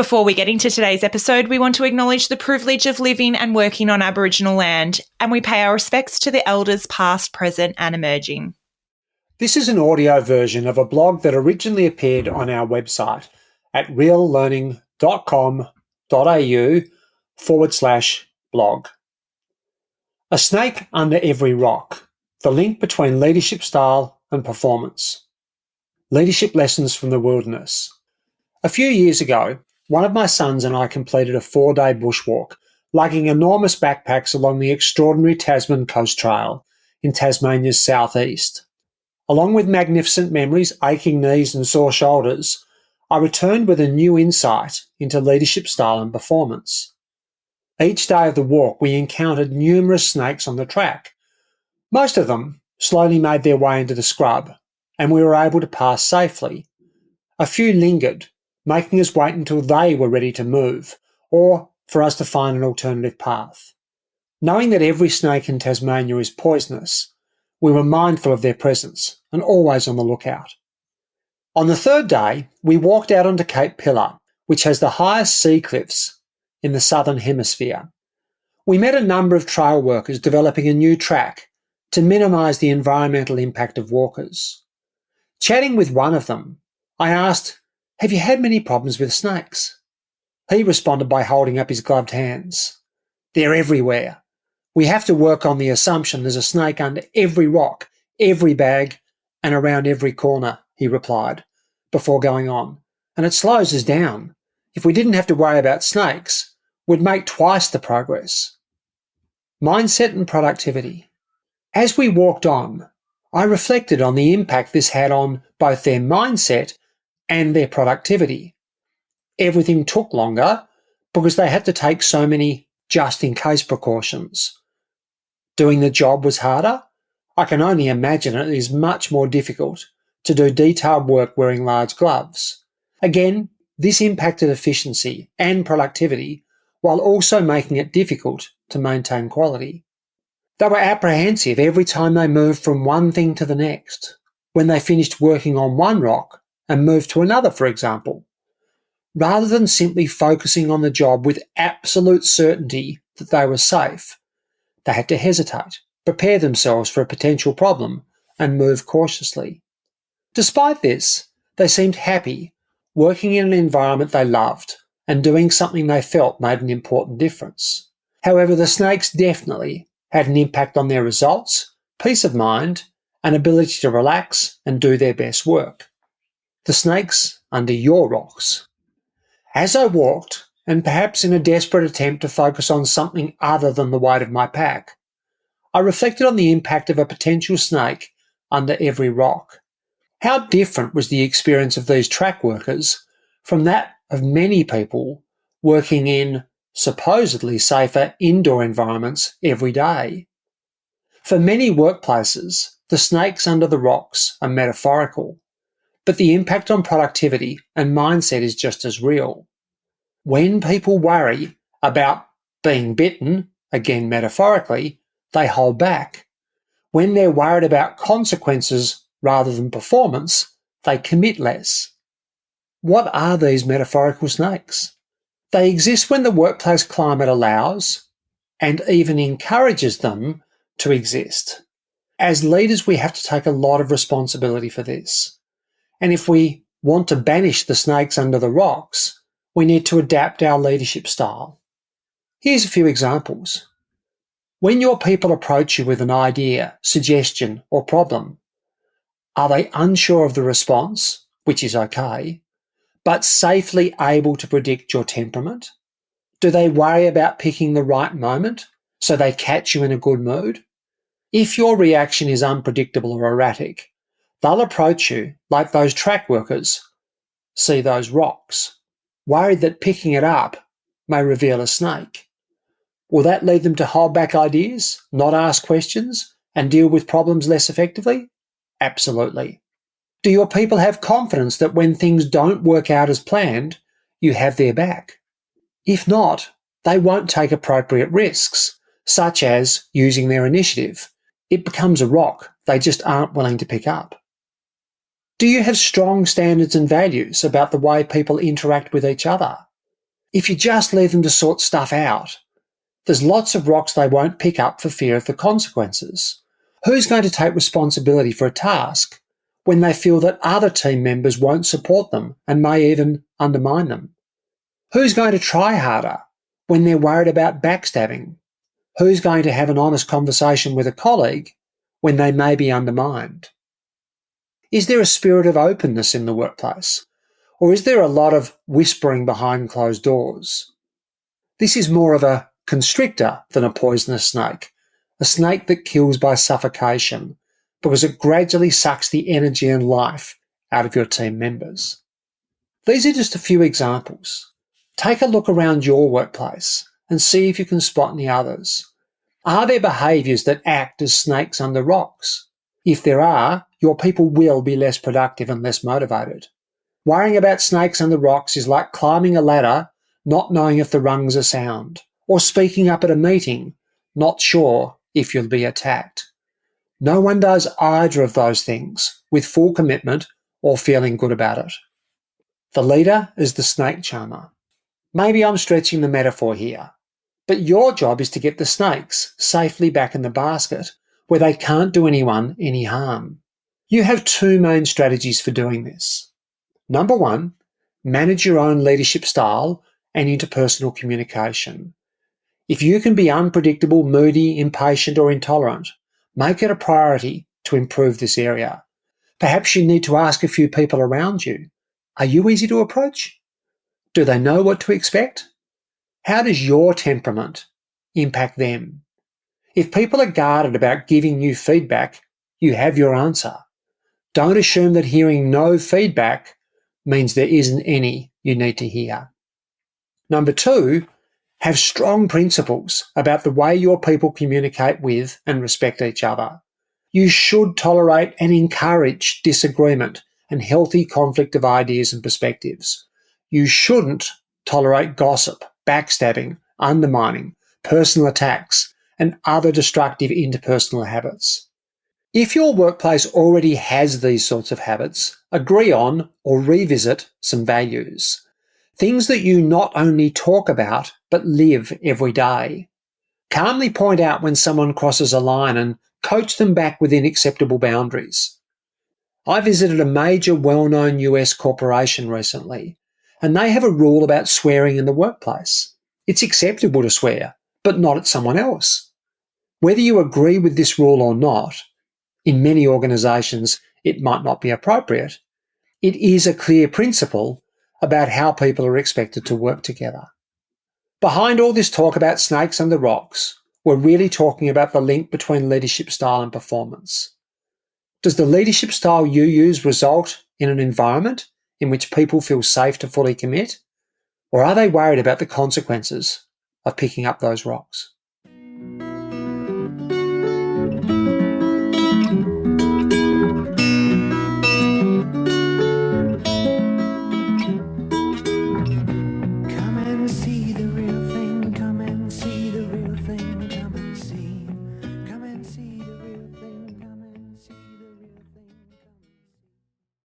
Before we get into today's episode, we want to acknowledge the privilege of living and working on Aboriginal land, and we pay our respects to the elders past, present and emerging. This is an audio version of a blog that originally appeared on our website at reallearning.com.au/blog. A snake under every rock, the link between leadership style and performance. Leadership lessons from the wilderness. A few years ago, one of my sons and I completed a 4-day bushwalk, lugging enormous backpacks along the extraordinary Tasman Coast Trail in Tasmania's southeast. Along with magnificent memories, aching knees and sore shoulders, I returned with a new insight into leadership style and performance. Each day of the walk, we encountered numerous snakes on the track. Most of them slowly made their way into the scrub, and we were able to pass safely. A few lingered, making us wait until they were ready to move, or for us to find an alternative path. Knowing that every snake in Tasmania is poisonous, we were mindful of their presence and always on the lookout. On the third day, we walked out onto Cape Pillar, which has the highest sea cliffs in the southern hemisphere. We met a number of trail workers developing a new track to minimise the environmental impact of walkers. Chatting with one of them, I asked, "Have you had many problems with snakes?" He responded by holding up his gloved hands. "They're everywhere. We have to work on the assumption there's a snake under every rock, every bag, and around every corner," he replied, before going on. "And it slows us down. If we didn't have to worry about snakes, we'd make twice the progress." Mindset and productivity. As we walked on, I reflected on the impact this had on both their mindset and their productivity. Everything took longer because they had to take so many just-in-case precautions. Doing the job was harder. I can only imagine it is much more difficult to do detailed work wearing large gloves. Again, this impacted efficiency and productivity while also making it difficult to maintain quality. They were apprehensive every time they moved from one thing to the next, when they finished working on one rock and moved to another, for example. Rather than simply focusing on the job with absolute certainty that they were safe, they had to hesitate, prepare themselves for a potential problem, and move cautiously. Despite this, they seemed happy, working in an environment they loved and doing something they felt made an important difference. However, the snakes definitely had an impact on their results, peace of mind, and ability to relax and do their best work. The snakes under your rocks. As I walked, and perhaps in a desperate attempt to focus on something other than the weight of my pack, I reflected on the impact of a potential snake under every rock. How different was the experience of these track workers from that of many people working in supposedly safer indoor environments every day? For many workplaces, the snakes under the rocks are metaphorical, but the impact on productivity and mindset is just as real. When people worry about being bitten, again metaphorically, they hold back. When they're worried about consequences rather than performance, they commit less. What are these metaphorical snakes? They exist when the workplace climate allows and even encourages them to exist. As leaders, we have to take a lot of responsibility for this. And if we want to banish the snakes under the rocks, we need to adapt our leadership style. Here's a few examples. When your people approach you with an idea, suggestion, or problem, are they unsure of the response, which is okay, but safely able to predict your temperament? Do they worry about picking the right moment so they catch you in a good mood? If your reaction is unpredictable or erratic, they'll approach you like those track workers see those rocks, worried that picking it up may reveal a snake. Will that lead them to hold back ideas, not ask questions, and deal with problems less effectively? Absolutely. Do your people have confidence that when things don't work out as planned, you have their back? If not, they won't take appropriate risks, such as using their initiative. It becomes a rock they just aren't willing to pick up. Do you have strong standards and values about the way people interact with each other? If you just leave them to sort stuff out, there's lots of rocks they won't pick up for fear of the consequences. Who's going to take responsibility for a task when they feel that other team members won't support them and may even undermine them? Who's going to try harder when they're worried about backstabbing? Who's going to have an honest conversation with a colleague when they may be undermined? Is there a spirit of openness in the workplace? Or is there a lot of whispering behind closed doors? This is more of a constrictor than a poisonous snake, a snake that kills by suffocation because it gradually sucks the energy and life out of your team members. These are just a few examples. Take a look around your workplace and see if you can spot any others. Are there behaviours that act as snakes under rocks? If there are, your people will be less productive and less motivated. Worrying about snakes under rocks is like climbing a ladder, not knowing if the rungs are sound, or speaking up at a meeting, not sure if you'll be attacked. No one does either of those things with full commitment or feeling good about it. The leader is the snake charmer. Maybe I'm stretching the metaphor here, but your job is to get the snakes safely back in the basket where they can't do anyone any harm. You have two main strategies for doing this. Number one, manage your own leadership style and interpersonal communication. If you can be unpredictable, moody, impatient, or intolerant, make it a priority to improve this area. Perhaps you need to ask a few people around you, are you easy to approach? Do they know what to expect? How does your temperament impact them? If people are guarded about giving you feedback, you have your answer. Don't assume that hearing no feedback means there isn't any you need to hear. Number two, have strong principles about the way your people communicate with and respect each other. You should tolerate and encourage disagreement and healthy conflict of ideas and perspectives. You shouldn't tolerate gossip, backstabbing, undermining, personal attacks, and other destructive interpersonal habits. If your workplace already has these sorts of habits, agree on or revisit some values. Things that you not only talk about, but live every day. Calmly point out when someone crosses a line and coach them back within acceptable boundaries. I visited a major well-known US corporation recently, and they have a rule about swearing in the workplace. It's acceptable to swear, but not at someone else. Whether you agree with this rule or not, in many organisations it might not be appropriate. It is a clear principle about how people are expected to work together. Behind all this talk about snakes and the rocks, we're really talking about the link between leadership style and performance. Does the leadership style you use result in an environment in which people feel safe to fully commit? Or are they worried about the consequences of picking up those rocks?